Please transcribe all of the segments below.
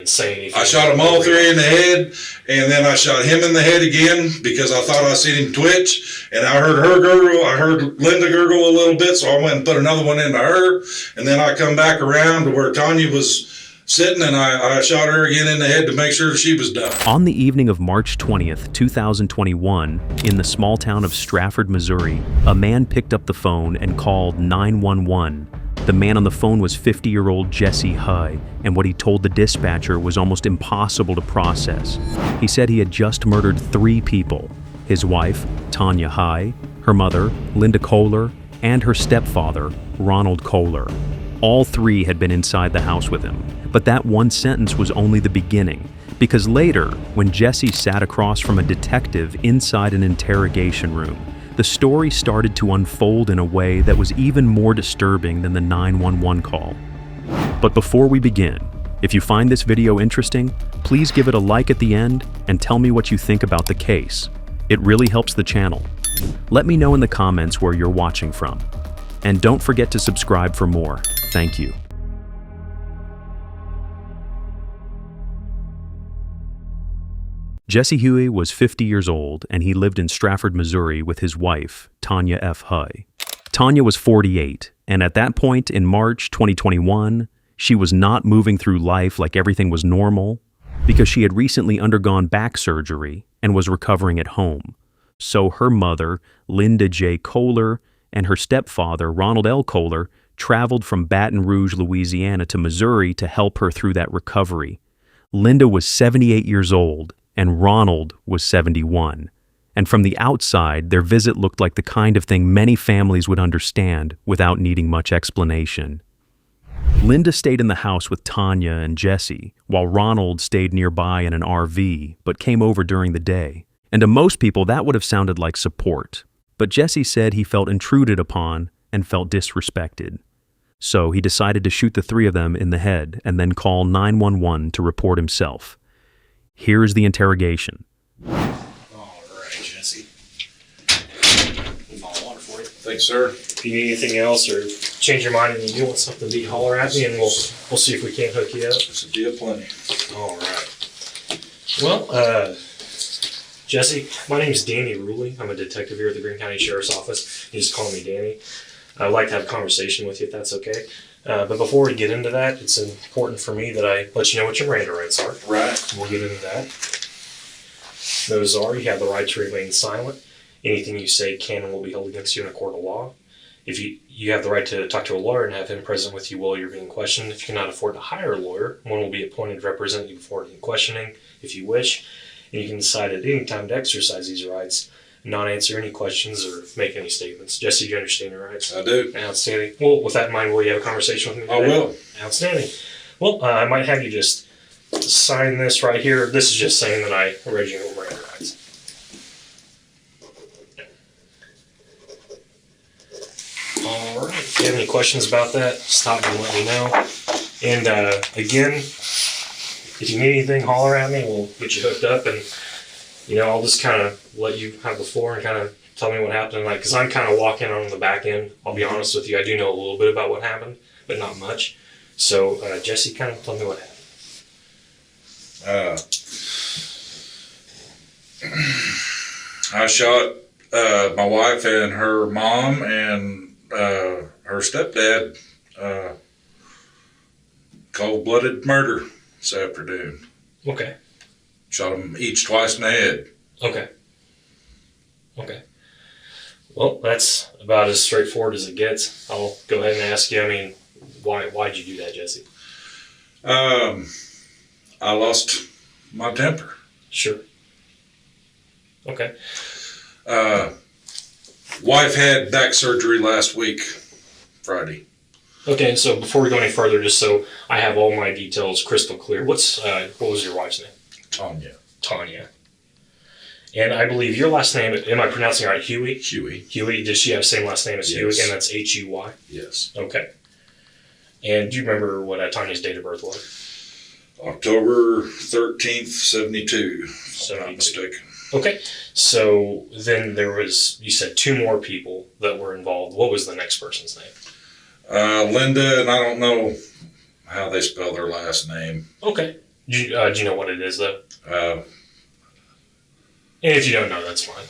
say anything. I shot them all three in the head, and then I shot him in the head again because I thought I seen him twitch, and I heard her gurgle. I heard Linda gurgle a little bit, so I went and put another one into her, and then I come back around to where Tonya was sitting, and I shot her again in the head to make sure she was done. On the evening of March 20th, 2021, in the small town of Strafford, Missouri, a man picked up the phone and called 911. The man on the phone was 50-year-old Jesse Huy, and what he told the dispatcher was almost impossible to process. He said he had just murdered 3 people: his wife, Tonya Huy, her mother, Linda Koehler, and her stepfather, Ronald Koehler. All 3 had been inside the house with him. But that one sentence was only the beginning, because later, when Jesse sat across from a detective inside an interrogation room, the story started to unfold in a way that was even more disturbing than the 911 call. But before we begin, if you find this video interesting, please give it a like at the end and tell me what you think about the case. It really helps the channel. Let me know in the comments where you're watching from. And don't forget to subscribe for more. Thank you. Jesse Huy was 50 years old, and he lived in Strafford, Missouri with his wife, Tonya F. Huy. Tonya was 48, and at that point in March 2021, she was not moving through life like everything was normal because she had recently undergone back surgery and was recovering at home. So her mother, Linda J. Koehler, and her stepfather, Ronald L. Koehler, traveled from Baton Rouge, Louisiana to Missouri to help her through that recovery. Linda was 78 years old, and Ronald was 71. And from the outside, their visit looked like the kind of thing many families would understand without needing much explanation. Linda stayed in the house with Tonya and Jesse, while Ronald stayed nearby in an RV, but came over during the day. And to most people, that would have sounded like support. But Jesse said he felt intruded upon and felt disrespected. So he decided to shoot the 3 of them in the head and then call 911 to report himself. Here's the interrogation. All right, Jesse. Bottle of water for you. Thanks, sir. If you need anything else or change your mind and you do want something to holler at me, and we'll see if we can't hook you up. This will be a plenty. All right. Well, Jesse, my name is Danny Ruley. I'm a detective here at the Greene County Sheriff's Office. You just call me Danny. I'd like to have a conversation with you if that's okay. But before we get into that, it's important for me that I let you know what your Miranda rights are. Right. We'll get into that. Those are: you have the right to remain silent. Anything you say can and will be held against you in a court of law. If you have the right to talk to a lawyer and have him present with you while you're being questioned. If you cannot afford to hire a lawyer, one will be appointed to represent you before any questioning, if you wish. And you can decide at any time to exercise these rights, not answer any questions or make any statements. Jesse, do you understand your rights? I do. Outstanding. Well, with that in mind, will you have a conversation with me today? I will. Outstanding. Well, I might have you just sign this right here. This is just saying that I read you your Miranda rights. All right. If you have any questions about that, stop me and let me know. And again, if you need anything, holler at me. We'll get you hooked up, and I'll just kind of let you have the floor and kind of tell me what happened. Because I'm kind of walking on the back end. I'll be honest with you, I do know a little bit about what happened, but not much. So, Jesse, kind of tell me what happened. I shot my wife and her mom and her stepdad. Cold-blooded murder this afternoon. Okay. Shot them each twice in the head. Okay. Well, that's about as straightforward as it gets. I'll go ahead and ask you, why'd you do that, Jesse? I lost my temper. Sure. Okay. Wife had back surgery last week, Friday. Okay, so before we go any further, just so I have all my details crystal clear, what was your wife's name? Tonya. And I believe your last name, am I pronouncing it right, Huy? Huy. Does she have the same last name as Yes. Huy? And that's Huy? Yes. Okay. And do you remember what Tonya's date of birth was? October 13th, 72, if I'm not mistaken. Okay. So then there was, you said 2 more people that were involved. What was the next person's name? Linda, and I don't know how they spell their last name. Okay. Do you know what it is, though? Uh, And if you don't know, that's fine.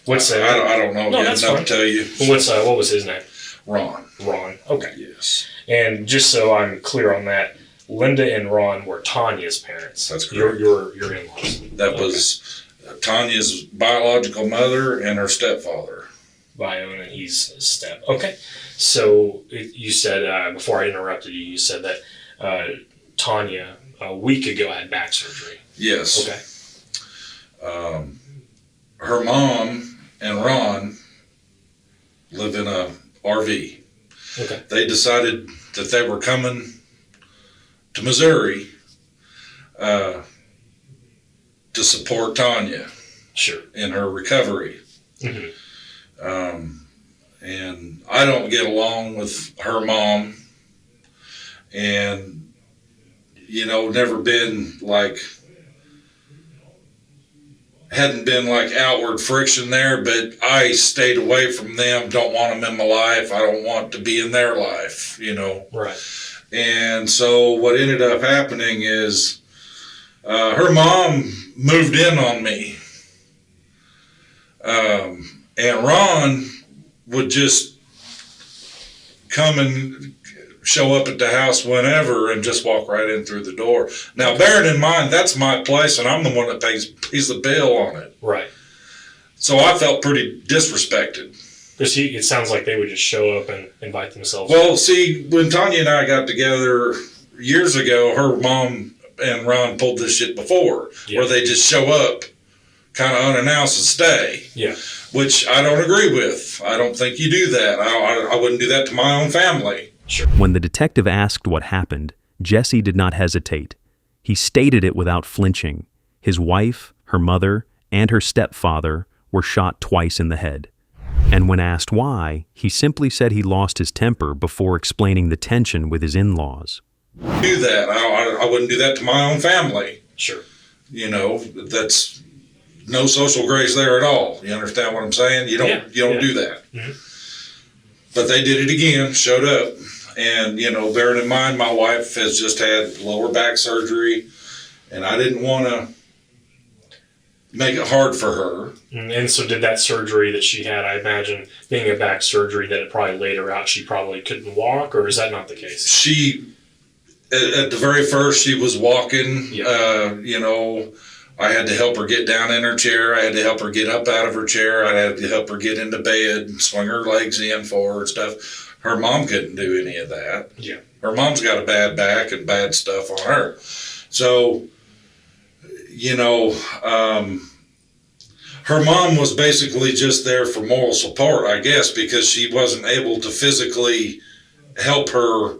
What's I don't know. No, Good that's enough fine. to tell you. What was his name? Ron. Ron. Okay. Yes. And just so I'm clear on that, Linda and Ron were Tonya's parents. That's correct. Your in-laws. That was Tanya's biological mother and her stepfather. Bio, and he's step. Okay. So you said, before I interrupted you, you said that Tonya, a week ago, had back surgery. Yes. Okay. Her mom and Ron live in a RV. Okay. They decided that they were coming to Missouri to support Tonya Sure. in her recovery. Mm-hmm. And I don't get along with her mom, and never been hadn't been like outward friction there, but I stayed away from them. Don't want them in my life. I don't want to be in their life, Right. And so what ended up happening is her mom moved in on me. And Ron would just come and show up at the house whenever and just walk right in through the door. Now, bearing in mind, that's my place and I'm the one that pays the bill on it. Right. So I felt pretty disrespected. Because it sounds like they would just show up and invite themselves. Well, see, when Tonya and I got together years ago, her mom and Ron pulled this shit before, Yeah. where they just show up kind of unannounced and stay. Yeah. Which I don't agree with. I don't think you do that. I wouldn't do that to my own family. Sure. When the detective asked what happened, Jesse did not hesitate. He stated it without flinching. His wife, her mother, and her stepfather were shot twice in the head. And when asked why, he simply said he lost his temper before explaining the tension with his in-laws. Do that. I wouldn't do that to my own family. Sure. That's no social grace there at all. You understand what I'm saying? You don't do that. Mm-hmm. But they did it again, showed up. And, bearing in mind, my wife has just had lower back surgery, and I didn't want to make it hard for her. And so did that surgery that she had, I imagine, being a back surgery, that it probably laid her out, she probably couldn't walk, or is that not the case? She, at the very first, she was walking. Yeah. I had to help her get down in her chair. I had to help her get up out of her chair. I had to help her get into bed and swing her legs in for her and stuff. Her mom couldn't do any of that. Yeah. Her mom's got a bad back and bad stuff on her. So, her mom was basically just there for moral support, I guess, because she wasn't able to physically help her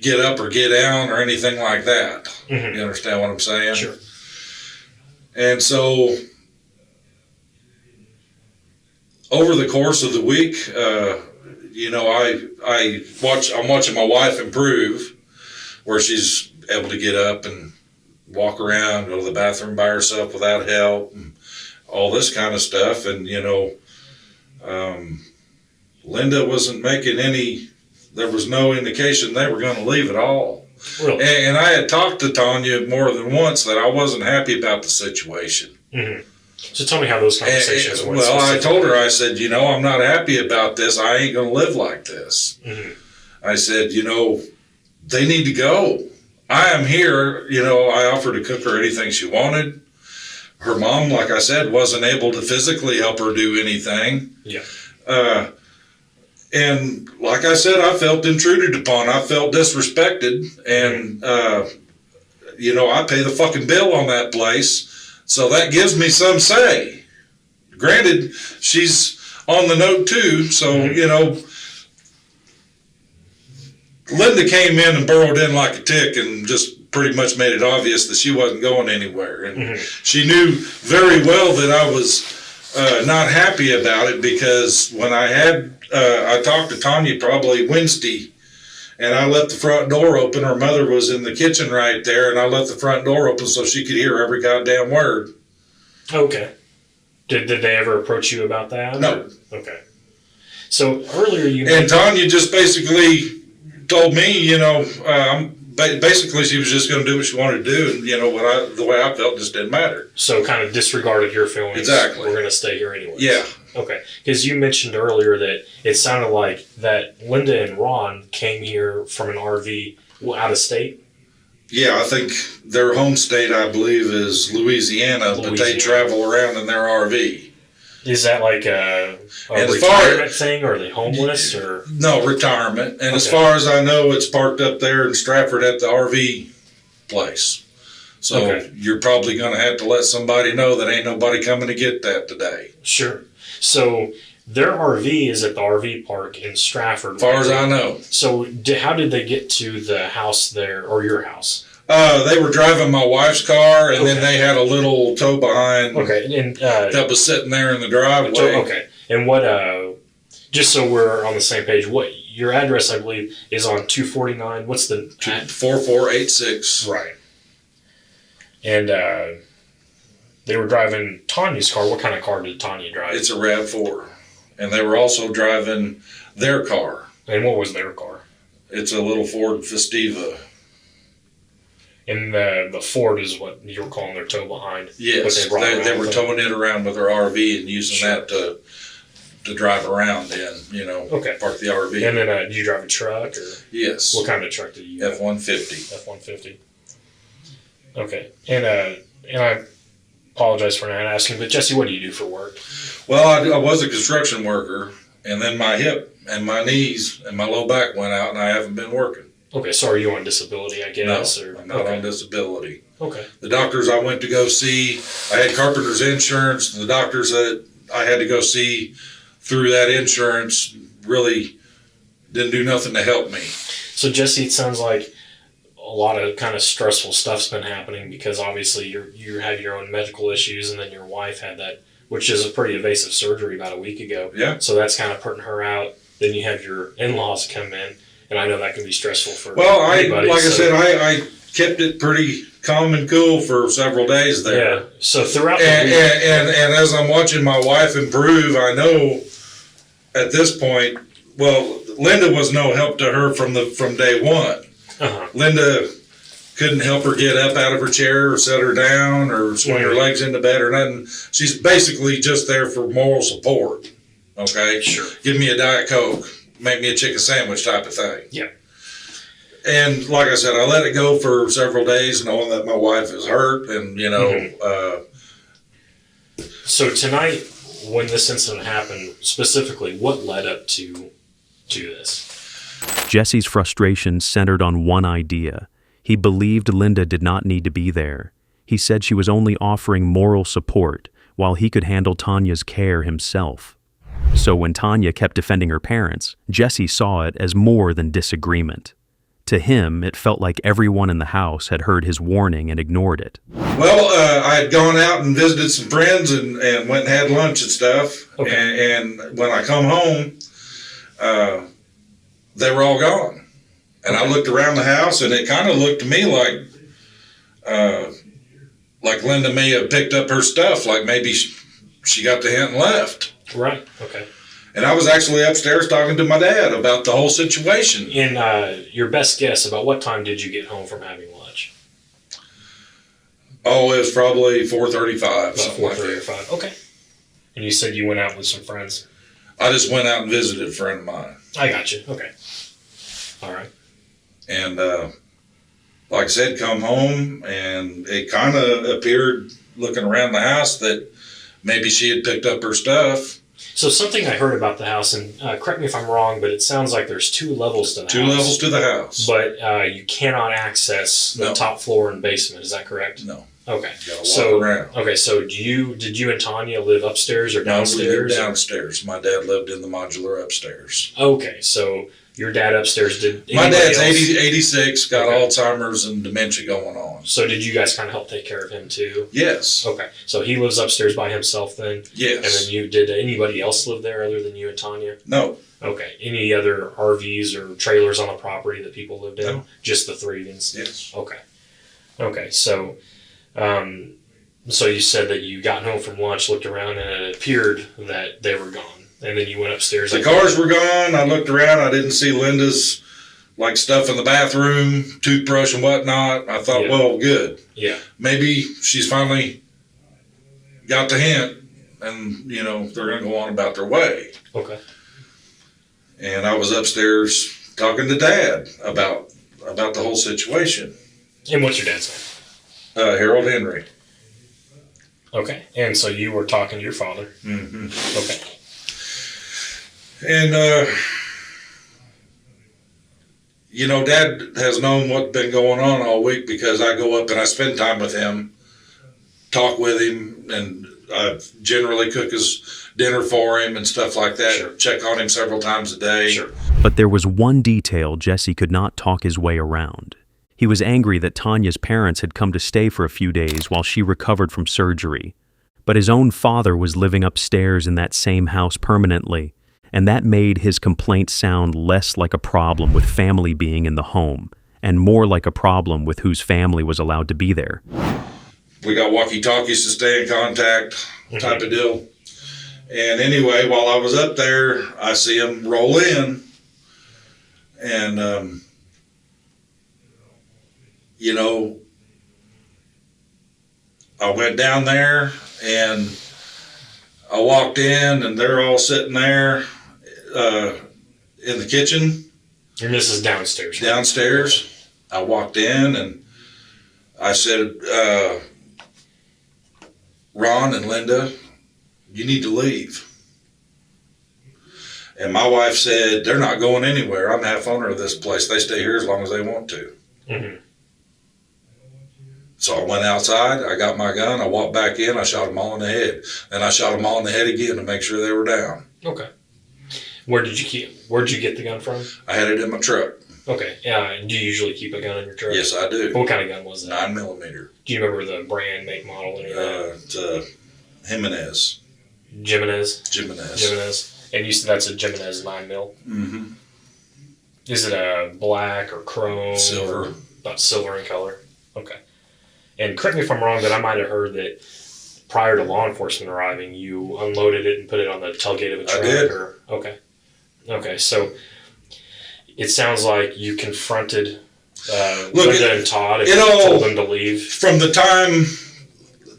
get up or get down or anything like that. Mm-hmm. You understand what I'm saying? Sure. And so, over the course of the week, I'm watching my wife improve, where she's able to get up and walk around, go to the bathroom by herself without help, and all this kind of stuff. And Linda wasn't making there was no indication they were going to leave at all. Really? And I had talked to Tonya more than once that I wasn't happy about the situation. Mm-hmm. So tell me how those conversations went. Well, I told her, I said, I'm not happy about this. I ain't going to live like this. Mm-hmm. I said, they need to go. I am here. I offered to cook her anything she wanted. Her mom, like I said, wasn't able to physically help her do anything. Yeah. And like I said, I felt intruded upon. I felt disrespected. And, I pay the fucking bill on that place. So that gives me some say. Granted, she's on the note too. So, Linda came in and burrowed in like a tick and just pretty much made it obvious that she wasn't going anywhere. And she knew very well that I was not happy about it, because when I talked to Tonya probably Wednesday, and I left the front door open. Her mother was in the kitchen right there, and I left the front door open so she could hear every goddamn word. Okay. Did they ever approach you about that? No. Okay. So earlier you And Tonya just basically told me, basically she was just going to do what she wanted to do, and the way I felt just didn't matter. So kind of disregarded your feelings. Exactly. We're going to stay here anyway. Yeah. Okay. Because you mentioned earlier that it sounded like that Linda and Ron came here from an RV out of state. Yeah, I think their home state, I believe, is Louisiana, but they travel around in their RV. Is that like a retirement thing, or are they homeless, or no retirement? And as far as I know, it's parked up there in Strafford at the RV place. So you're probably going to have to let somebody know that ain't nobody coming to get that today. Sure. So their RV is at the RV park in Strafford. As far as I know. So how did they get to the house there, or your house? They were driving my wife's car, and then they had a little tow behind that was sitting there in the driveway. Okay. And what, just so we're on the same page, what your address, I believe, is on 249. What's the... 4486. Right. And they were driving Tanya's car. What kind of car did Tonya drive? It's a RAV4. And they were also driving their car. And what was their car? It's a little Ford Festiva. And the Ford is what you were calling their tow behind. Yes, they were towing it around with their RV and using that to drive around in, park the RV. And then did you drive a truck? Or yes. What kind of truck did you have? F-150. F-150. Okay. And I apologize for not asking, but Jesse, what do you do for work? Well, I was a construction worker, and then my hip and my knees and my low back went out, and I haven't been working. Okay, so are you on disability, I guess? No, I'm not on disability. Okay. The doctors I went to go see, I had carpenter's insurance. The doctors that I had to go see through that insurance really didn't do nothing to help me. So, Jesse, it sounds like a lot of kind of stressful stuff's been happening because obviously you had your own medical issues, and then your wife had that, which is a pretty invasive surgery about a week ago. Yeah. So that's kind of putting her out. Then you have your in-laws come in. And I know that can be stressful for anybody. I said, I kept it pretty calm and cool for several days there. Yeah. So throughout the week, and as I'm watching my wife improve, I know at this point, well, Linda was no help to her from day one. Uh-huh. Linda couldn't help her get up out of her chair or set her down or swing her legs into bed or nothing. She's basically just there for moral support. Okay? Sure. Give me a Diet Coke. Make me a chicken sandwich type of thing. Yeah. And like I said, I let it go for several days knowing that my wife is hurt and, So tonight, when this incident happened, specifically, what led up to this? Jesse's frustration centered on one idea. He believed Linda did not need to be there. He said she was only offering moral support while he could handle Tanya's care himself. So when Tonya kept defending her parents, Jesse saw it as more than disagreement. To him, it felt like everyone in the house had heard his warning and ignored it. Well, I had gone out and visited some friends and went and had lunch and stuff. Okay. And when I come home, they were all gone. And I looked around the house, and it kind of looked to me like Linda may have picked up her stuff, like maybe she got the hint and left. Right. Okay. And I was actually upstairs talking to my dad about the whole situation. And your best guess, about what time did you get home from having lunch? Oh, it was probably 4:35. About Something like that. 4:35. Okay. And you said you went out with some friends. I just went out and visited a friend of mine. I got you. Okay. All right. And like I said, come home, and it kind of appeared, looking around the house, that maybe she had picked up her stuff. So something I heard about the house, and correct me if I'm wrong, but it sounds like there's 2 levels to the house. 2 levels to the house. But you cannot access the top floor and basement. Is that correct? No. Okay. You gotta walk around. Okay, so did you and Tonya live upstairs or downstairs? No, we lived downstairs. My dad lived in the modular upstairs. Okay, so your dad upstairs did. My dad's 86, got Alzheimer's and dementia going on. So did you guys kind of help take care of him too? Yes. Okay, so he lives upstairs by himself then? Yes. And then did anybody else live there other than you and Tonya? No. Okay, any other RVs or trailers on the property that people lived in? No. Just the 3 of you? Yes. Okay, so so you said that you got home from lunch, looked around, and it appeared that they were gone. And then you went upstairs. The cars were gone. I looked around. I didn't see Linda's like stuff in the bathroom, toothbrush and whatnot. I thought, well, good. Yeah. Maybe she's finally got the hint and, you know, they're going to go on about their way. Okay. And I was upstairs talking to Dad about the whole situation. And what's your dad's name? Harold Henry. Okay. And so you were talking to your father. Mm-hmm. Okay. And, you know, Dad has known what's been going on all week because I go up and I spend time with him, talk with him, and I generally cook his dinner for him and stuff like that. Sure. Check on him several times a day. Sure. But there was one detail Jesse could not talk his way around. He was angry that Tonya's parents had come to stay for a few days while she recovered from surgery. But his own father was living upstairs in that same house permanently, and that made his complaint sound less like a problem with family being in the home, and more like a problem with whose family was allowed to be there. We got walkie-talkies to stay in contact, type of deal. And anyway, while I was up there, I see him roll in, and, you know, I went down there, and I walked in, and they're all sitting there in the kitchen. And this is downstairs. Right? Downstairs. I walked in, and I said, Ron and Linda, you need to leave. And my wife said, they're not going anywhere. I'm half owner of this place. They stay here as long as they want to. Mm-hmm. So I went outside, I got my gun, I walked back in, I shot them all in the head. Then I shot them all in the head again to make sure they were down. Okay. Where'd you get the gun from? I had it in my truck. Okay. Do you usually keep a gun in your truck? Yes, I do. What kind of gun was that? 9mm. Do you remember the brand, make, model, any of that? It's Jimenez. Jimenez. And you said that's a Jimenez 9mm? Mm-hmm. Is it a black or chrome? Silver. Or about silver in color? Okay. And correct me if I'm wrong, but I might have heard that prior to law enforcement arriving, you unloaded it and put it on the tailgate of a truck? I did. Okay, so it sounds like you confronted Linda and Todd and told them to leave. From the time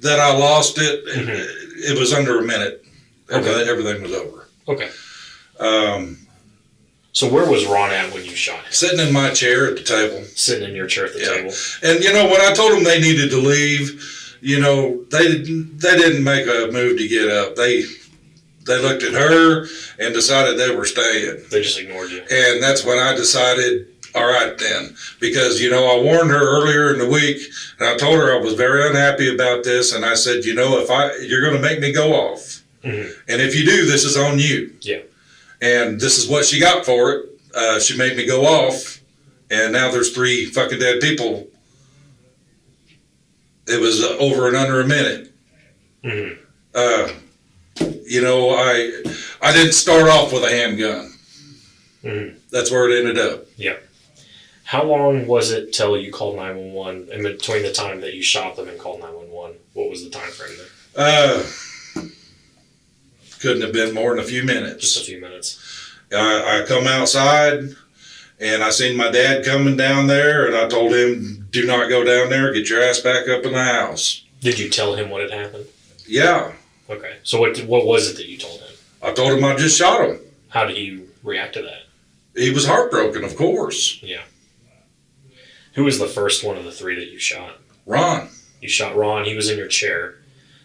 that I lost it, it was under a minute. Everything was over. Okay. So where was Ron at when you shot him? Sitting in my chair at the table. Sitting in your chair at the table. And, you know, when I told them they needed to leave, you know, they didn't make a move to get up. They looked at her and decided they were staying. They just ignored you. And that's when I decided, all right then. Because, you know, I warned her earlier in the week, and I told her I was very unhappy about this, and I said, you know, you're going to make me go off. Mm-hmm. And if you do, this is on you. Yeah. And this is what she got for it. She made me go off, and now there's 3 fucking dead people. It was over and under a minute. Mm-hmm. You know, I didn't start off with a handgun. Mm-hmm. That's where it ended up. Yeah. How long was it till you called 911? In between the time that you shot them and called 911, what was the time frame there? Couldn't have been more than a few minutes. Just a few minutes. I come outside, and I seen my dad coming down there, and I told him, do not go down there. Get your ass back up in the house. Did you tell him what had happened? Yeah. Okay. So what was it that you told him? I told him I just shot him. How did he react to that? He was heartbroken, of course. Yeah. Who was the first one of the 3 that you shot? Ron. You shot Ron. He was in your chair.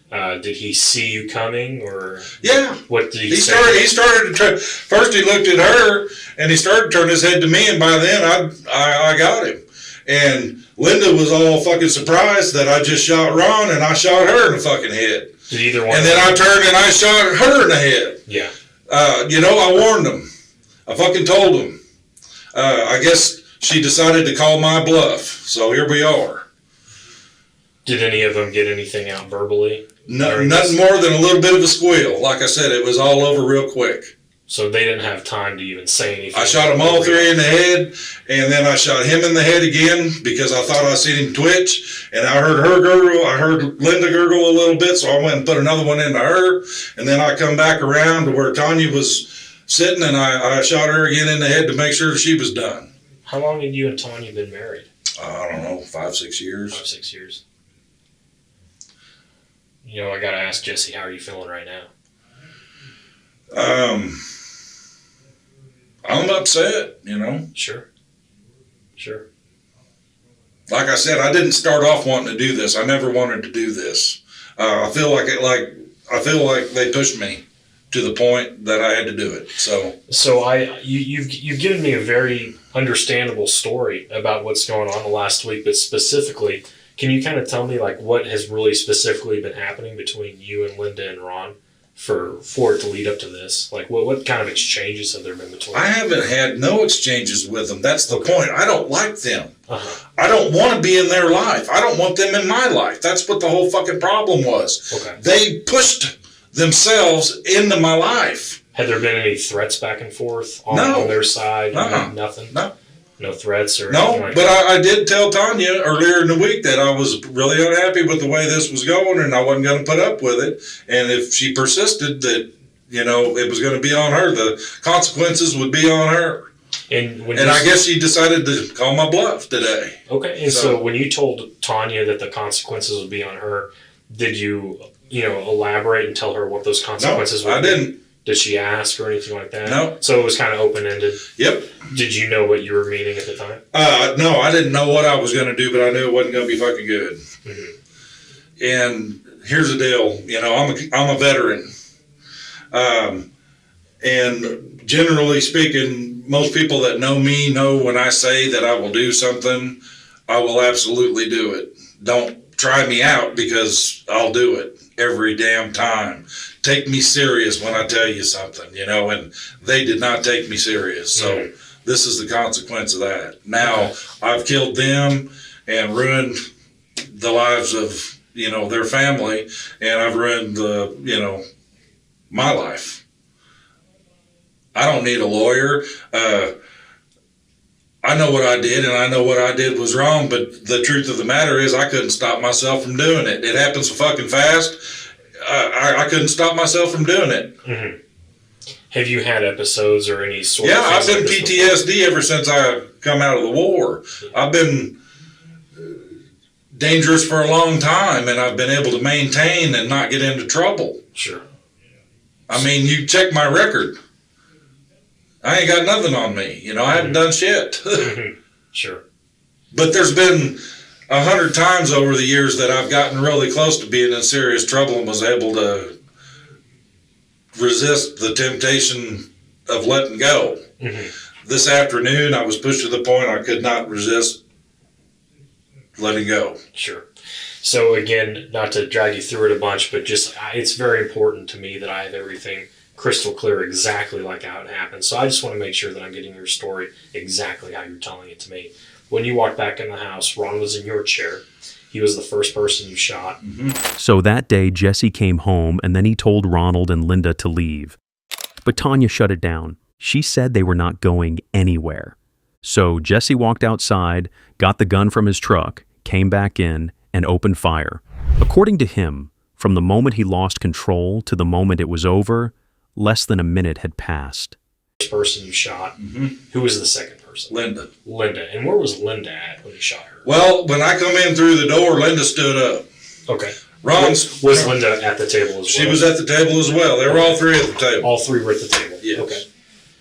Did he see you coming, or? Yeah. What did he say? He started to try. First, he looked at her, and he started to turn his head to me, and by then, I got him. And Linda was all fucking surprised that I just shot Ron, and I shot her in the fucking head. Did either one? And then I turned and I shot her in the head. Yeah. You know, I warned them. I fucking told them. I guess she decided to call my bluff, so here we are. Did any of them get anything out verbally? No, nothing more than a little bit of a squeal. Like I said, it was all over real quick. So they didn't have time to even say anything? I shot them all 3 in the head, and then I shot him in the head again because I thought I seen him twitch, and I heard her gurgle. I heard Linda gurgle a little bit, so I went and put another one into her, and then I come back around to where Tonya was sitting, and I shot her again in the head to make sure she was done. How long had you and Tonya been married? I don't know, 5, 6 years. 5, 6 years. You know, I gotta ask Jesse, how are you feeling right now? I'm upset, you know. Sure. Like I said, I didn't start off wanting to do this. I never wanted to do this. I feel like they pushed me to the point that I had to do it. So you've given me a very understandable story about what's going on the last week, but specifically, can you kind of tell me like what has really specifically been happening between you and Linda and Ron for it to lead up to this? Like what kind of exchanges have there been between I them? haven't had no exchanges with them. That's the point. I don't like them. Uh-huh. I don't want to be in their life. I don't want them in my life. That's what the whole fucking problem was. Okay. They pushed themselves into my life. Had there been any threats back and forth on their side? Nothing? No threats or anything like but that? I did tell Tonya earlier in the week that I was really unhappy with the way this was going and I wasn't going to put up with it. And if she persisted that, you know, it was going to be on her, the consequences would be on her. And I guess she decided to call my bluff today. Okay. And so when you told Tonya that the consequences would be on her, did you elaborate and tell her what those consequences would be? I didn't. Did she ask or anything like that? No. So it was kind of open-ended? Yep. Did you know what you were meaning at the time? No, I didn't know what I was going to do, but I knew it wasn't going to be fucking good. Mm-hmm. And here's the deal. You know, I'm a veteran. And generally speaking, most people that know me know when I say that I will do something, I will absolutely do it. Don't try me out because I'll do it every damn time. Take me serious when I tell you something, you know, and they did not take me serious. So this is the consequence of that. Now I've killed them and ruined the lives of, you know, their family, and I've ruined my life. I don't need a lawyer. I know what I did, and I know what I did was wrong, but the truth of the matter is I couldn't stop myself from doing it. It happened so fucking fast, I couldn't stop myself from doing it. Mm-hmm. Have you had episodes or any sort of... Yeah, I've been PTSD ever since I come out of the war. I've been dangerous for a long time, and I've been able to maintain and not get into trouble. Sure. I mean, you check my record. I ain't got nothing on me. You know, I haven't done shit. Mm-hmm. Sure. But there's been 100 times over the years that I've gotten really close to being in serious trouble and was able to resist the temptation of letting go. Mm-hmm. This afternoon, I was pushed to the point I could not resist letting go. Sure. So again, not to drag you through it a bunch, but just it's very important to me that I have everything crystal clear exactly like how it happened. So I just want to make sure that I'm getting your story exactly how you're telling it to me. When you walked back in the house, Ron was in your chair. He was the first person you shot. Mm-hmm. So that day, Jesse came home and then he told Ronald and Linda to leave. But Tonya shut it down. She said they were not going anywhere. So Jesse walked outside, got the gun from his truck, came back in, and opened fire. According to him, from the moment he lost control to the moment it was over, less than a minute had passed. First person you shot, mm-hmm. Who was the second person? Linda. Linda. And where was Linda at when you shot her? Well, when I come in through the door, Linda stood up. Okay. Was Linda at the table as well? She was at the table as well. They were all three at the table. All three were at the table? Yes. Okay.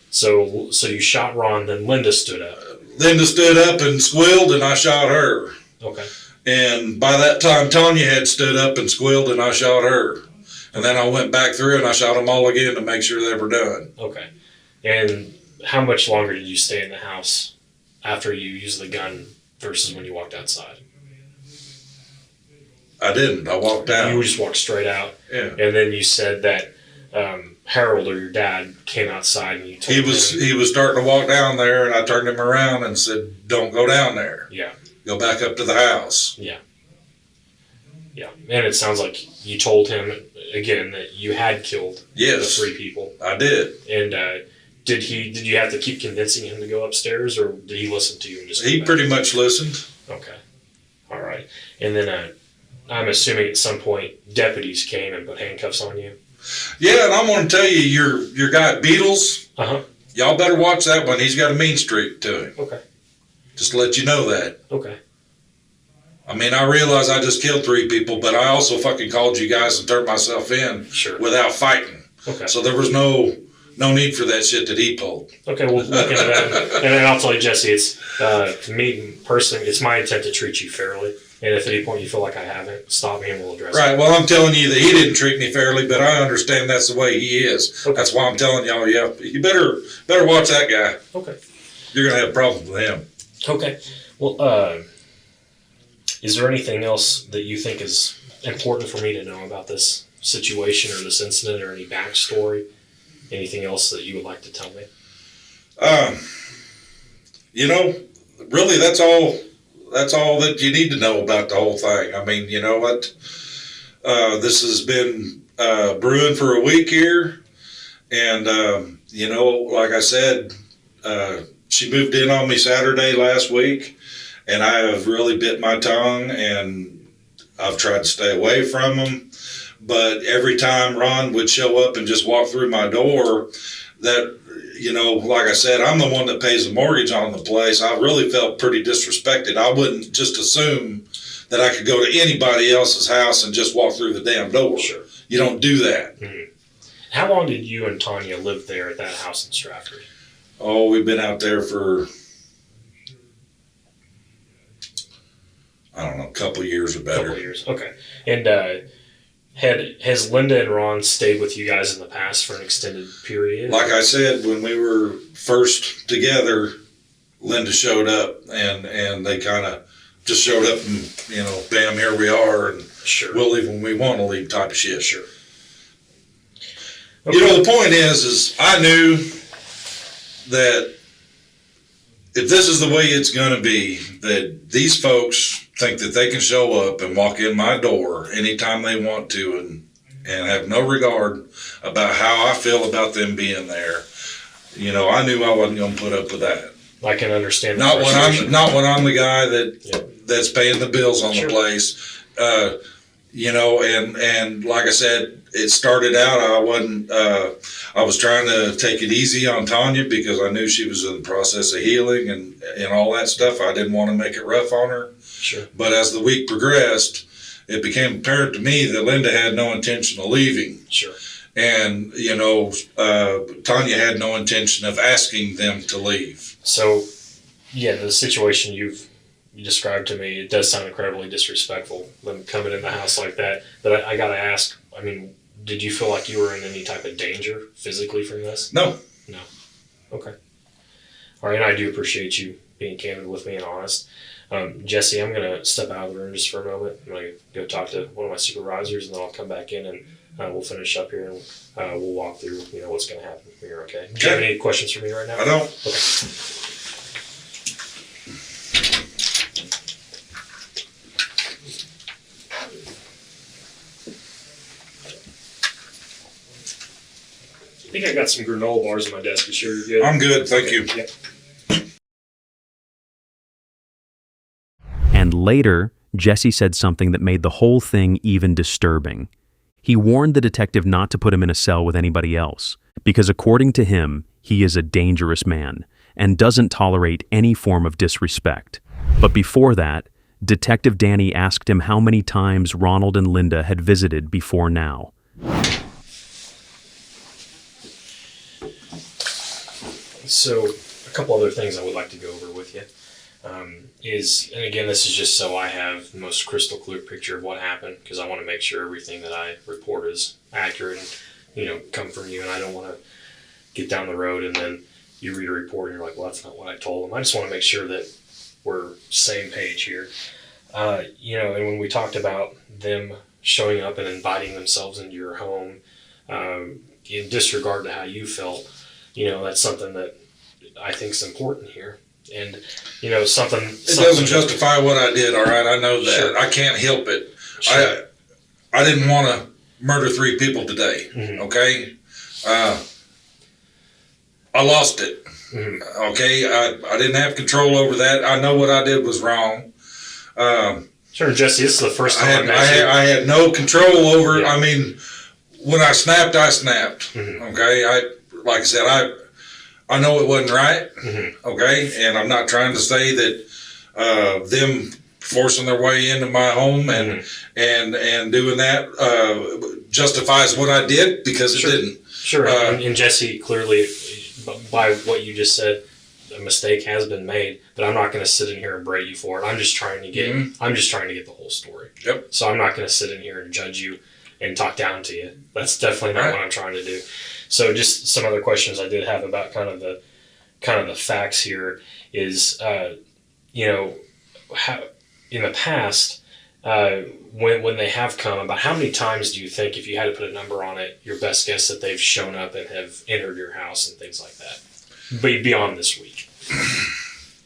So you shot Ron, then Linda stood up. Linda stood up and squealed, and I shot her. Okay. And by that time, Tonya had stood up and squealed, and I shot her. And then I went back through and I shot them all again to make sure they were done. Okay. And how much longer did you stay in the house after you used the gun versus when you walked outside? I didn't. I walked out. You just walked straight out? Yeah. And then you said that Harold, or your dad, came outside and you told him... He was starting to walk down there, and I turned him around and said, don't go down there. Yeah. Go back up to the house. Yeah. Yeah. And it sounds like you told him, again, that you had killed the three people. I did. And did you have to keep convincing him to go upstairs, or did he listen to you and just He pretty much listened. Okay. All right. And then I'm assuming at some point deputies came and put handcuffs on you. Yeah, and I'm going to tell you, your guy Beatles, Uh-huh. y'all better watch that one. He's got a mean streak to him. Okay. Just to let you know that. Okay. I mean, I realize I just killed 3 people, but I also fucking called you guys and turned myself in without fighting. Okay. So there was no need for that shit that he pulled. Okay, we'll look into that. And then I'll tell you, Jesse, it's me personally, it's my intent to treat you fairly. And if at any point you feel like I haven't, stop me and we'll address it. Right, well, I'm telling you that he didn't treat me fairly, but I understand that's the way he is. Okay. That's why I'm telling y'all, you better watch that guy. Okay. You're going to have problems with him. Okay. Well, is there anything else that you think is important for me to know about this situation or this incident or any backstory? Anything else that you would like to tell me? Really, that's all that you need to know about the whole thing. I mean, you know what? This has been brewing for a week here. And, like I said, she moved in on me Saturday last week. And I have really bit my tongue, and I've tried to stay away from them. But every time Ron would show up and just walk through my door, that, like I said, I'm the one that pays the mortgage on the place. I really felt pretty disrespected. I wouldn't just assume that I could go to anybody else's house and just walk through the damn door. Sure. You don't do that. Mm-hmm. How long did you and Tonya live there at that house in Strafford? Oh, we've been out there for, I don't know, a couple years or better. Couple years, okay. And has Linda and Ron stayed with you guys in the past for an extended period? Like I said, when we were first together, Linda showed up, and they kind of just showed up and, bam, here we are, and we'll leave when we want to leave type of shit. Sure. Okay. The point is I knew that if this is the way it's going to be, that these folks think that they can show up and walk in my door anytime they want to and have no regard about how I feel about them being there. I knew I wasn't going to put up with that. I can understand. Not when I'm the guy that's paying the bills on the place. And like I said, it started out, I was trying to take it easy on Tonya because I knew she was in the process of healing and all that stuff. I didn't want to make it rough on her. Sure. But as the week progressed, it became apparent to me that Linda had no intention of leaving. Sure. And, Tonya had no intention of asking them to leave. So, yeah, the situation you described to me, it does sound incredibly disrespectful, them coming in the house like that. But I got to ask, I mean, did you feel like you were in any type of danger physically from this? No. No. Okay. All right, and I do appreciate you being candid with me and honest. Jesse, I'm going to step out of the room just for a moment. I'm going to go talk to one of my supervisors, and then I'll come back in and we'll finish up here and we'll walk through, what's going to happen here, okay? Do you have any questions for me right now? I don't. Okay. I think I got some granola bars on my desk. You sure you're good? I'm good, thank you. Yeah. And later, Jesse said something that made the whole thing even disturbing. He warned the detective not to put him in a cell with anybody else, because according to him, he is a dangerous man and doesn't tolerate any form of disrespect. But before that, Detective Danny asked him how many times Ronald and Linda had visited before now. So, a couple other things I would like to go over with you and again, this is just so I have the most crystal clear picture of what happened, because I want to make sure everything that I report is accurate and, come from you, and I don't want to get down the road and then you read a report and you're like, well, that's not what I told them. I just want to make sure that we're same page here. And when we talked about them showing up and inviting themselves into your home, in disregard to how you felt, that's something that I think is important here. And, something... It doesn't justify what I did, all right? I know that. Sure. I can't help it. Sure. I didn't want to murder 3 people today, okay? I lost it, okay? I didn't have control over that. I know what I did was wrong. Sure, Jesse, this is the first time I had no control over it. Yeah. I mean, when I snapped, okay? Like I said, I know it wasn't right, okay? And I'm not trying to say that them forcing their way into my home and doing that justifies what I did, because it didn't. Sure. And Jesse, clearly, by what you just said, a mistake has been made, but I'm not going to sit in here and berate you for it. I'm just trying to get the whole story. Yep. So I'm not going to sit in here and judge you and talk down to you. That's definitely not what I'm trying to do. So just some other questions I did have about kind of the facts here is, how in the past, when they have come, about how many times do you think, if you had to put a number on it, your best guess that they've shown up and have entered your house and things like that? Beyond this week.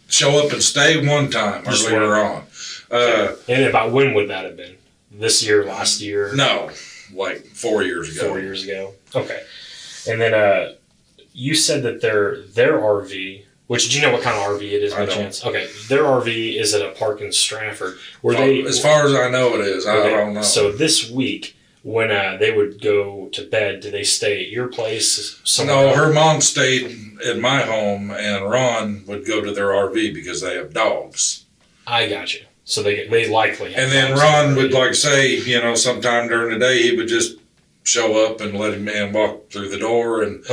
Show up and stay one time earlier on. And about when would that have been? This year, last year? No, like 4 years ago. 4 years ago. Okay. And then you said that their RV, which, do you know what kind of RV it is by chance? Okay. Their RV is at a park in Strafford. As far as I know it is. I don't know. So this week, when they would go to bed, do they stay at your place? No, her mom stayed at my home, and Ron would go to their RV because they have dogs. I got you. So they likely have And then Ron would say, sometime during the day, he would just show up and let him in, walk through the door and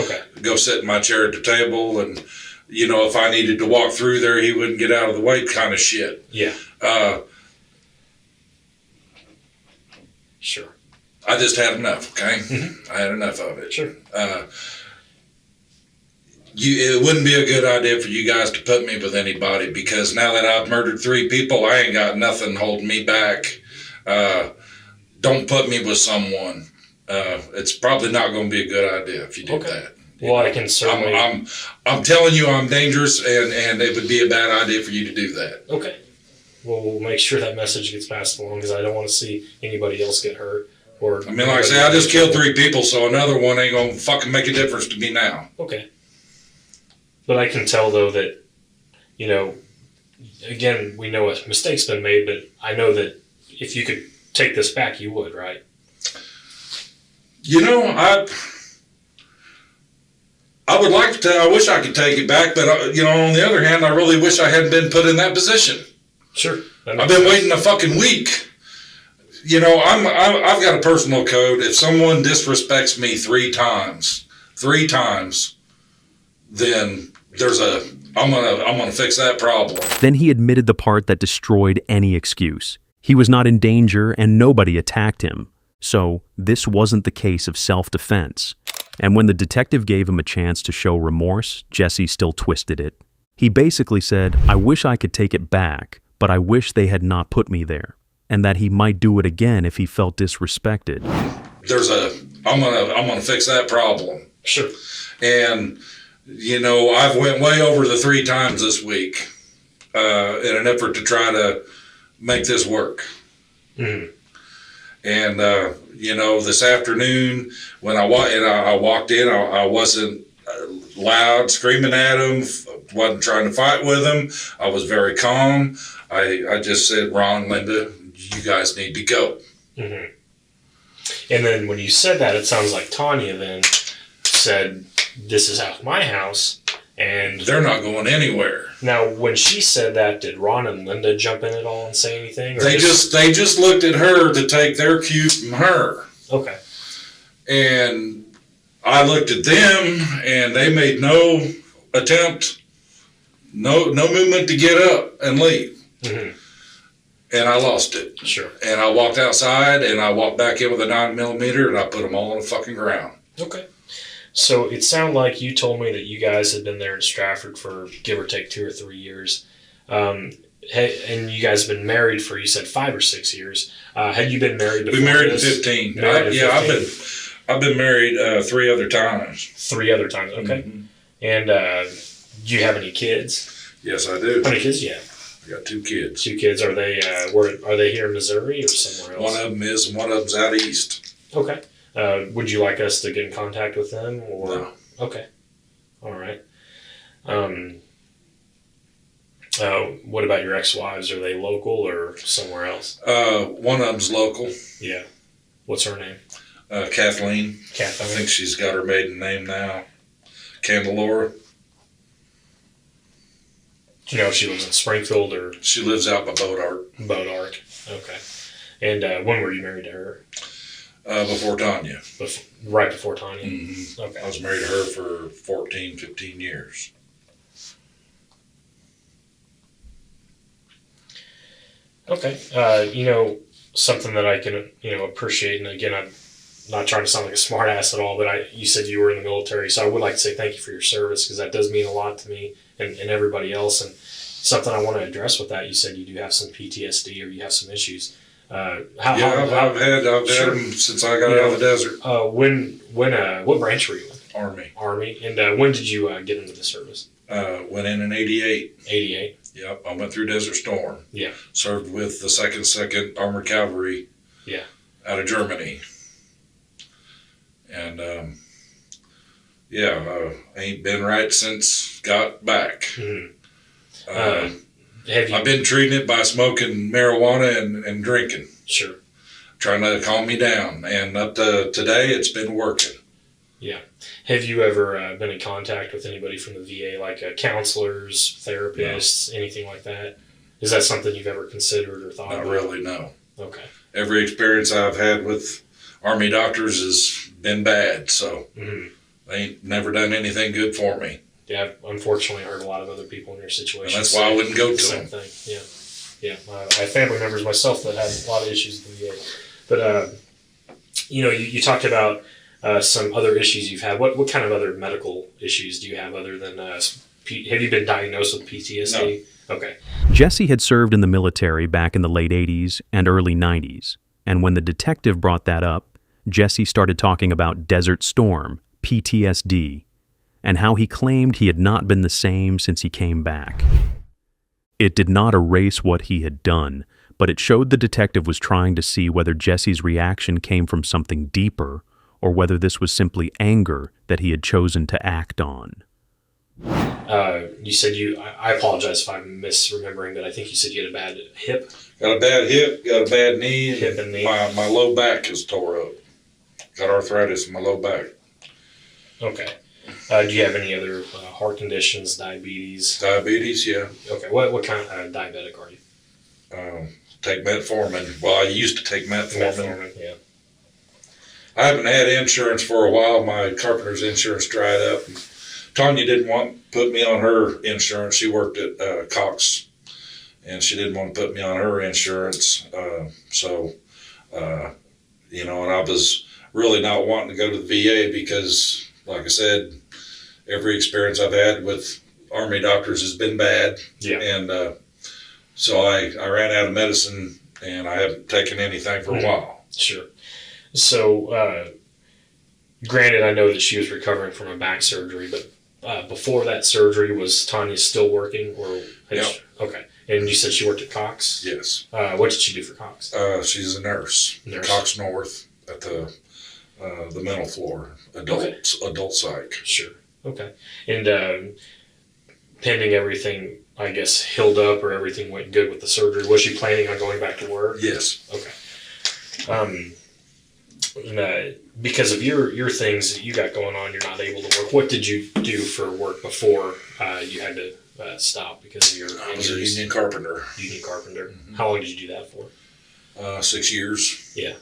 go sit in my chair at the table. And, if I needed to walk through there, he wouldn't get out of the way kind of shit. Yeah. Sure. I just had enough, okay? Mm-hmm. I had enough of it. Sure. It wouldn't be a good idea for you guys to put me with anybody, because now that I've murdered 3 people, I ain't got nothing holding me back. Don't put me with someone. It's probably not going to be a good idea if you do that. Well, I can certainly... I'm telling you I'm dangerous, and it would be a bad idea for you to do that. Okay. Well, we'll make sure that message gets passed along, because I don't want to see anybody else get hurt. Like I say, I just killed 3 people, so another one ain't going to fucking make a difference to me now. Okay. But I can tell, though, that, again, we know a mistake's been made, but I know that if you could take this back, you would, right? I would like to. I wish I could take it back, but on the other hand, I really wish I hadn't been put in that position. Sure. I've been waiting a fucking week. I've got a personal code. If someone disrespects me 3 times, then I'm gonna fix that problem. Then he admitted the part that destroyed any excuse. He was not in danger and nobody attacked him. So this wasn't the case of self-defense. And when the detective gave him a chance to show remorse, Jesse still twisted it. He basically said, "I wish I could take it back, but I wish they had not put me there," and that he might do it again if he felt disrespected. I'm gonna fix that problem. Sure. And I've went way over the 3 times this week in an effort to try to make this work. Mm-hmm. And this afternoon when I walked in, I wasn't loud screaming at him, wasn't trying to fight with him. I was very calm. I just said, "Ron, Linda, you guys need to go." Mm-hmm. And then when you said that, it sounds like Tonya then said, "This is my house, and they're not going anywhere." Now, when she said that, did Ron and Linda jump in at all and say anything? Or they just looked at her to take their cue from her. Okay. And I looked at them, and they made no attempt, no movement to get up and leave. Mm-hmm. And I lost it. Sure. And I walked outside, and I walked back in with a 9mm, and I put them all on the fucking ground. Okay. So it sounded like you told me that you guys had been there in Strafford for give or take 2 or 3 years. And you guys have been married for, you said, 5 or 6 years. Had you been married before? We married in 15. I've been married 3 other times. 3 other times, okay. Mm-hmm. And do you have any kids? Yes, I do. How many kids do you have? I got 2 kids. 2 kids. Are they here in Missouri or somewhere else? One of them is, and one of them's out east. Okay. Would you like us to get in contact with them? Or? No. Okay. All right. What about your ex-wives? Are they local or somewhere else? One of them's local. Yeah. What's her name? Kathleen. Kathleen. I think she's got her maiden name now. Candelora. Do you know if she lives in Springfield or She lives out by Boat Ark. Boat Ark? Okay. And when were you married to her? Before Tonya. Right before Tonya? Mm-hmm. Okay. I was married to her for 14, 15 years. Okay. Something that I can, appreciate, and again, I'm not trying to sound like a smart ass at all, but you said you were in the military, so I would like to say thank you for your service, because that does mean a lot to me and everybody else, and something I want to address with that. You said you do have some PTSD, or you have some issues. I've had them since I got out of the desert. What branch were you in? Army. And when did you get into the service? Went in 88. 88. Yep, I went through Desert Storm. Yeah. Served with the 2nd Armored Cavalry. Yeah. Out of Germany. And ain't been right since got back. Mm-hmm. I've been treating it by smoking marijuana and drinking. Sure. Trying to calm me down. And up to today, it's been working. Yeah. Have you ever been in contact with anybody from the VA, like counselors, therapists, anything like that? Is that something you've ever considered or thought Not about? really, no. Okay. Every experience I've had with Army doctors has been bad, so they ain't never done anything good for me. Yeah, I've unfortunately heard a lot of other people in your situation. And that's why I wouldn't go to same them. Thing. Yeah. I have family members myself that had a lot of issues with the VA. But, you talked about some other issues you've had. What kind of other medical issues do you have other than, have you been diagnosed with PTSD? No. Okay. Jesse had served in the military back in the late 80s and early 90s, and when the detective brought that up, Jesse started talking about Desert Storm, PTSD, and how he claimed he had not been the same since he came back. It did not erase what he had done, but it showed the detective was trying to see whether Jesse's reaction came from something deeper or whether this was simply anger that he had chosen to act on. You said I apologize if I'm misremembering, but I think you said you had a bad hip. Got a bad hip, got a bad knee. Hip and knee. My low back is tore up. Got arthritis in my low back. Okay. Do you have any other heart conditions, diabetes? Diabetes, yeah. Okay. What kind of diabetic are you? Take metformin. Well, I used to take metformin. Yeah. I haven't had insurance for a while. My carpenter's insurance dried up. Tonya didn't want to put me on her insurance. She worked at Cox, and she didn't want to put me on her insurance. And I was really not wanting to go to the VA because, like I said, every experience I've had with Army doctors has been bad. Yeah. And so I ran out of medicine, and I haven't taken anything for a while. Sure. So, granted, I know that she was recovering from a back surgery, but before that surgery, was Tonya still working? Yep. Okay. And you said she worked at Cox? Yes. What did she do for Cox? She's a nurse. Cox North at the mental floor, adult psych. Sure. Okay. And pending everything, I guess, healed up or everything went good with the surgery, was she planning on going back to work? Yes. Okay. Because of your things that you got going on, you're not able to work. What did you do for work before you had to stop because of your injuries? I was a union carpenter. Union carpenter. Mm-hmm. How long did you do that for? 6 years. Yeah.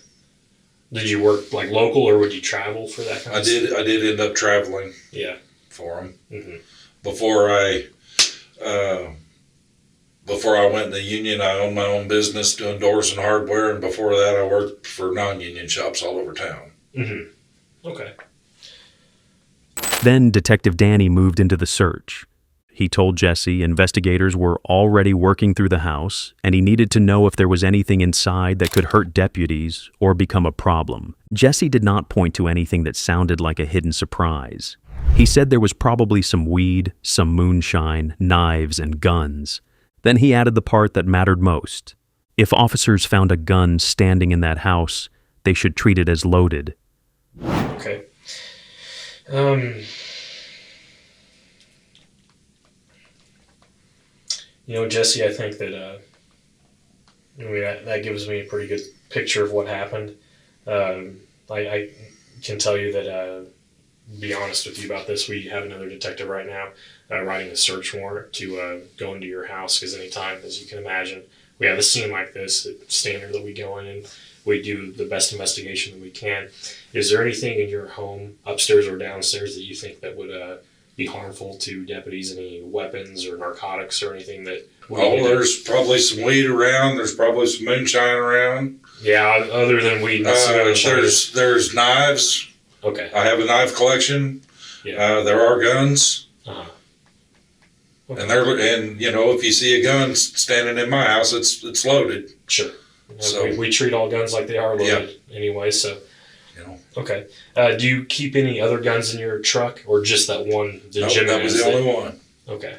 Did you work like local, or would you travel for that kind of stuff? I did end up traveling. Yeah. For them. Mm-hmm. Before I went in the union, I owned my own business doing doors and hardware, and before that, I worked for non-union shops all over town. Mm-hmm. Okay. Then Detective Danny moved into the search. He told Jesse investigators were already working through the house, and he needed to know if there was anything inside that could hurt deputies or become a problem. Jesse did not point to anything that sounded like a hidden surprise. He said there was probably some weed, some moonshine, knives, and guns. Then he added the part that mattered most. If officers found a gun standing in that house, they should treat it as loaded. Okay. Jesse, I think that that gives me a pretty good picture of what happened. I can tell you that be honest with you about this. We have another detective right now writing a search warrant to go into your house, because anytime, as you can imagine, we have a scene like this, it's standard that we go in and we do the best investigation that we can. Is there anything in your home, upstairs or downstairs, that you think that would be harmful to deputies? Any weapons or narcotics or anything that... There's probably some weed around. There's probably some moonshine around. Yeah, other than weed and moonshine. There's knives. Okay. I have a knife collection. Yeah. There are guns. Uh-huh. Okay. And if you see a gun standing in my house, it's loaded. Sure. So we treat all guns like they are loaded anyway. So. Okay. Do you keep any other guns in your truck, or just that one? That was the only one. Okay.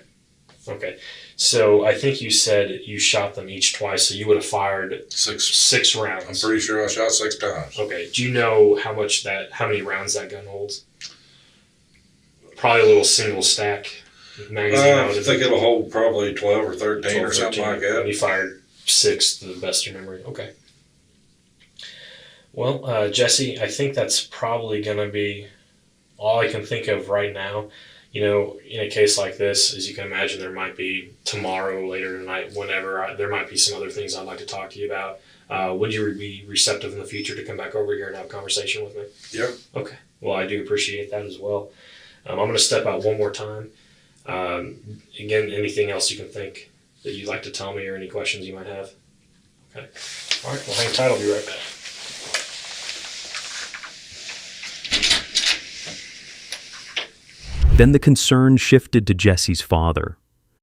Okay. So I think you said you shot them each twice, so you would have fired six rounds. I'm pretty sure I shot 6 times. Okay. Do you know how many rounds that gun holds? Probably a little single stack magazine. I think it'll hold probably 12 or 13 or something like that. And you fired 6 to the best of your memory. Okay. Well, Jesse, I think that's probably going to be all I can think of right now. In a case like this, as you can imagine, there might be tomorrow, later tonight, whenever, there might be some other things I'd like to talk to you about. Would you be receptive in the future to come back over here and have a conversation with me? Yeah. Okay. Well, I do appreciate that as well. I'm going to step out one more time. Again, anything else you can think that you'd like to tell me, or any questions you might have? Okay. All right. Well, hang tight. I'll be right back. Then the concern shifted to Jesse's father.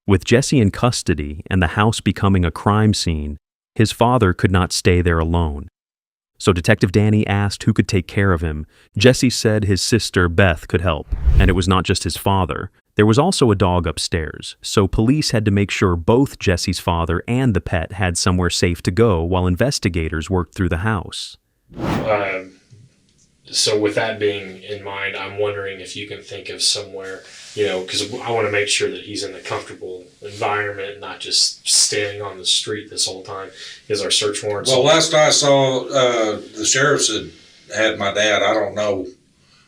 With Jesse in custody and the house becoming a crime scene, his father could not stay there alone. So Detective Danny asked who could take care of him. Jesse said his sister Beth could help, and it was not just his father. There was also a dog upstairs, so police had to make sure both Jesse's father and the pet had somewhere safe to go while investigators worked through the house. So with that being in mind, I'm wondering if you can think of somewhere, because I want to make sure that he's in a comfortable environment, not just standing on the street this whole time, because our search warrants... Well, last I saw, the sheriffs had my dad. I don't know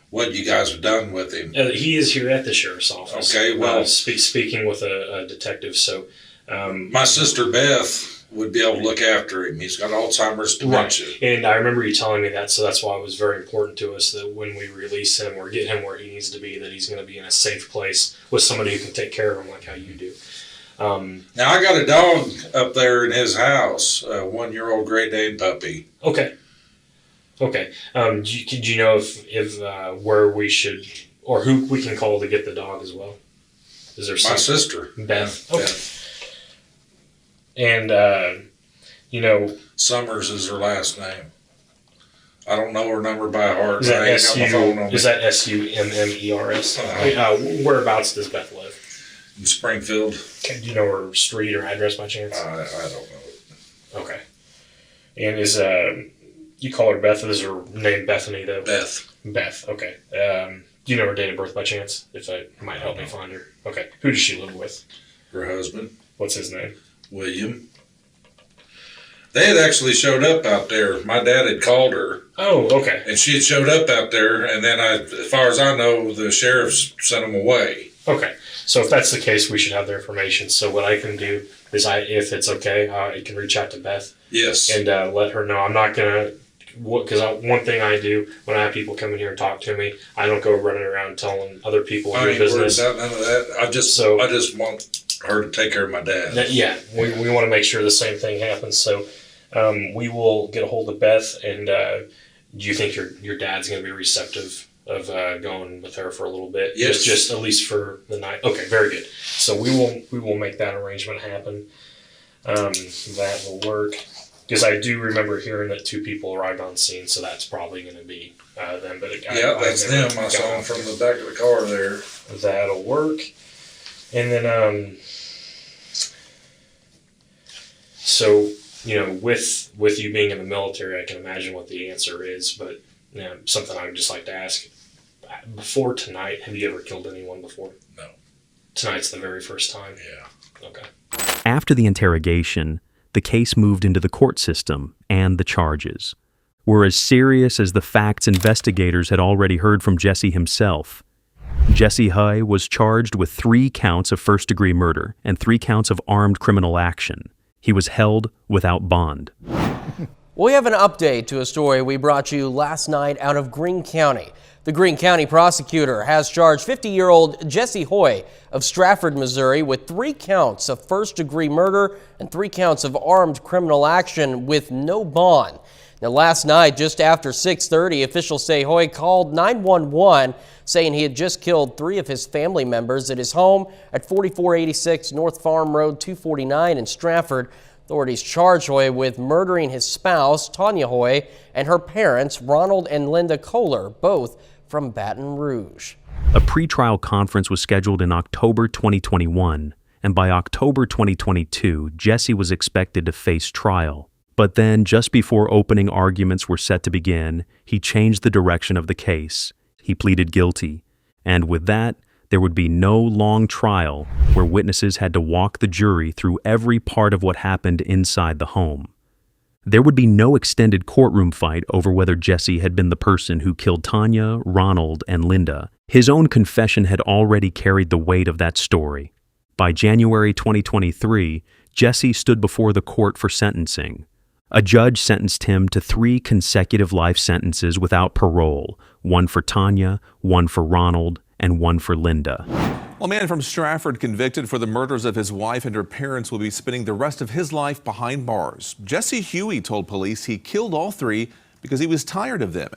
what you guys have done with him. He is here at the sheriff's office. Okay, well... speaking with a detective, so... my sister Beth would be able to look after him. He's got Alzheimer's dementia. Right. And I remember you telling me that, so that's why it was very important to us that when we release him or get him where he needs to be, that he's going to be in a safe place with somebody who can take care of him like how you do. Now, I got a dog up there in his house, a 1-year-old Great Dane puppy. Okay. Do you know if where we should, or who we can call to get the dog as well? Is there my sister, Beth? Yeah, okay. Beth. And, Summers is her last name. I don't know her number by heart. Is that I ain't got my phone on me. SUMMERS? Whereabouts does Beth live? In Springfield. Do you know her street or address by chance? I don't know. Okay. And is, you call her Beth, is her name Bethany though? Beth, okay. Do you know her date of birth by chance? If that might help me find her. Okay. Who does she live with? Her husband. What's his name? William. They had actually showed up out there. My dad had called her. Oh, okay. And she had showed up out there, and then, as far as I know, the sheriffs sent them away. Okay. So if that's the case, we should have their information. So what I can do is, if it's okay, I can reach out to Beth. Yes. And let her know. I'm not going to, because one thing I do when I have people come in here and talk to me, I don't go running around telling other people your business. None of that. I just want her to take care of my dad. We want to make sure the same thing happens. So we will get a hold of Beth. And do you think your dad's going to be receptive of going with her for a little bit? Yes. Just at least for the night. Okay, very good. So we will make that arrangement happen. That will work. Because I do remember hearing that 2 people arrived on scene, so that's probably going to be them. But that's them. I saw them from the back of the car there. That'll work. And then, so, with you being in the military, I can imagine what the answer is, but something I would just like to ask. Before tonight, have you ever killed anyone before? No. Tonight's the very first time? Yeah. Okay. After the interrogation, the case moved into the court system and the charges. were as serious as the facts investigators had already heard from Jesse himself. Jesse Huy was charged with 3 counts of first-degree murder and 3 counts of armed criminal action. He was held without bond. We have an update to a story we brought you last night out of Greene County. The Greene County prosecutor has charged 50-year-old Jesse Huy of Strafford, Missouri, with 3 counts of first-degree murder and 3 counts of armed criminal action with no bond. Now, last night, just after 6:30, officials say Huy called 911 saying he had just killed 3 of his family members at his home at 4486 North Farm Road 249 in Strafford. Authorities charged Huy with murdering his spouse, Tonya Huy, and her parents, Ronald and Linda Koehler, both from Baton Rouge. A pretrial conference was scheduled in October 2021, and by October 2022, Jesse was expected to face trial. But then, just before opening arguments were set to begin, he changed the direction of the case. He pleaded guilty, and with that, there would be no long trial where witnesses had to walk the jury through every part of what happened inside the home. There would be no extended courtroom fight over whether Jesse had been the person who killed Tonya, Ronald, and Linda. His own confession had already carried the weight of that story. By January 2023, Jesse stood before the court for sentencing. A judge sentenced him to 3 consecutive life sentences without parole, 1 for Tonya, 1 for Ronald, and 1 for Linda. A man from Strafford convicted for the murders of his wife and her parents will be spending the rest of his life behind bars. Jesse Huy told police he killed all 3 because he was tired of them.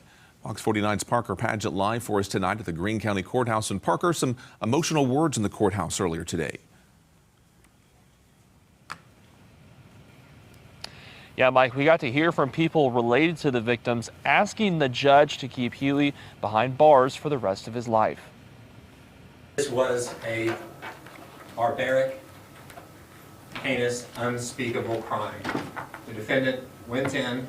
Fox 49's Parker Padgett live for us tonight at the Greene County Courthouse. And Parker, some emotional words in the courthouse earlier today. Yeah, Mike, we got to hear from people related to the victims asking the judge to keep Huy behind bars for the rest of his life. This was a barbaric, heinous, unspeakable crime. The defendant went in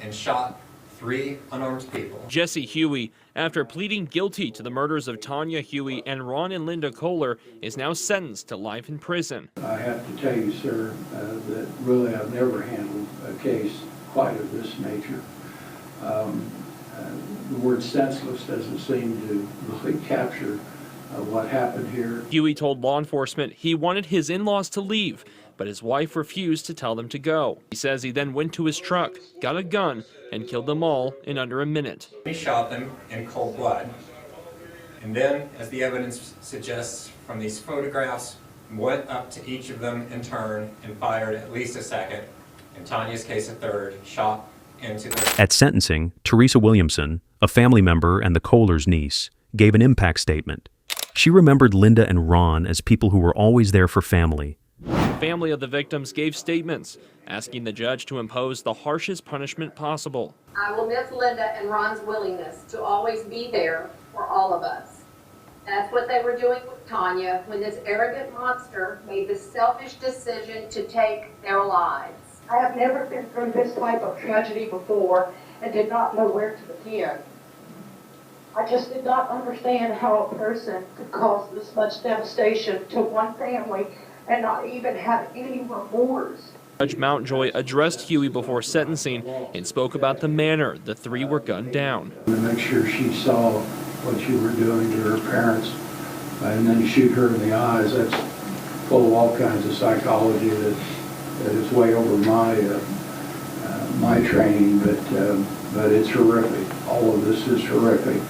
and shot 3 unarmed people. Jesse Huy, after pleading guilty to the murders of Tonya Huy and Ron and Linda Koehler, is now sentenced to life in prison. I have to tell you, sir, that really I've never handled a case quite of this nature. The word senseless doesn't seem to really capture what happened here. Huy told law enforcement he wanted his in-laws to leave, but his wife refused to tell them to go. He says he then went to his truck, got a gun, and killed them all in under a minute. He shot them in cold blood, and then, as the evidence suggests from these photographs, went up to each of them in turn and fired at least a second. In Tonya's case, a third, shot into the... At sentencing, Teresa Williamson, a family member and the Koehler's niece, gave an impact statement. She remembered Linda and Ron as people who were always there for family. The family of the victims gave statements, asking the judge to impose the harshest punishment possible. I will miss Linda and Ron's willingness to always be there for all of us. That's what they were doing with Tonya when this arrogant monster made the selfish decision to take their lives. I have never been through this type of tragedy before and did not know where to begin. I just did not understand how a person could cause this much devastation to one family and not even have any remorse. Judge Mountjoy addressed Huy before sentencing and spoke about the manner the 3 were gunned down. To make sure she saw what you were doing to her parents and then shoot her in the eyes, that's full of all kinds of psychology that is way over my training, but it's horrific. All of this is horrific.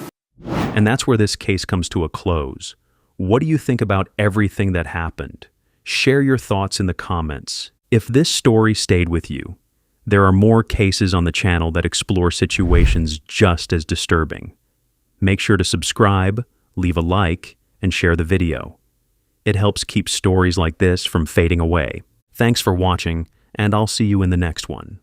And that's where this case comes to a close. What do you think about everything that happened? Share your thoughts in the comments. If this story stayed with you, there are more cases on the channel that explore situations just as disturbing. Make sure to subscribe, leave a like, and share the video. It helps keep stories like this from fading away. Thanks for watching, and I'll see you in the next one.